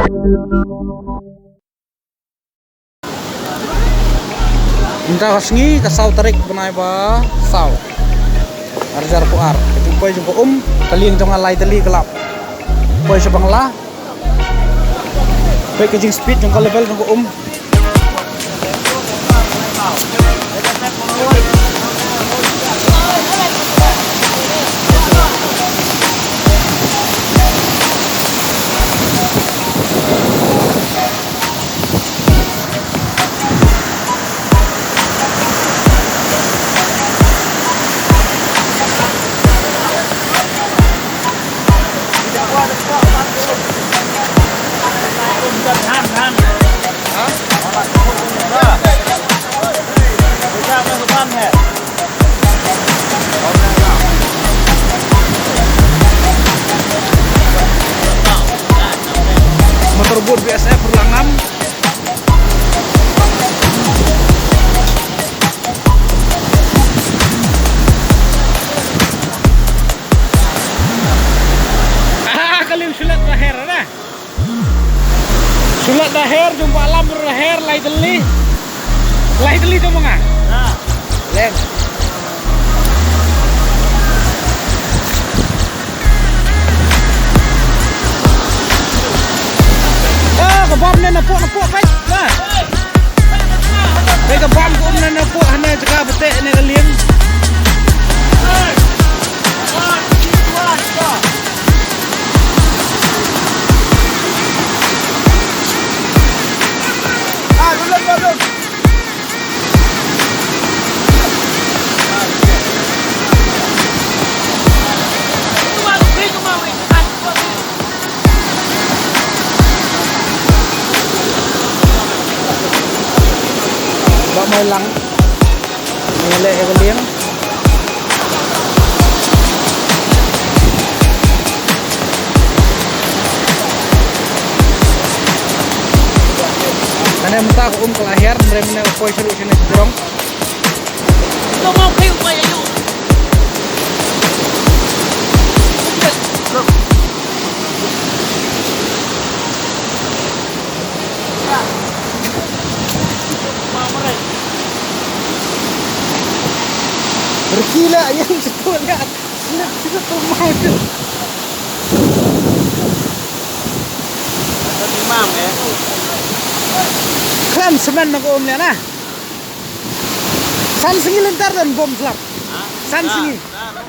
Minta hasngi kasau tarik benai ba sau. Arjar puar. Itu poi jong teling jong alai teli kelap. Poi sebang lah. Poi kejing speed jong level jong motor boot BSF berlangan. Kalian sulat daher na. Sulat daher jumpa alam berdaher lai teli tu mga. Nah, lem. Kebab na napuk baik. Nah. Baik kebab ko na napuk hana jaga betek ni kalian. Belum. Bak mai lang. Ngelek ke kalian. Karena minta aku kelahir, mereka koi seru sini dorong. Lo mau kayu kaya yuk. Bergila yang sebetulnya kita tuh mau tuh. Ada imam ya. Kan semen aku omnya nah. San singi lentar dan bom selap. San singi. Dapat.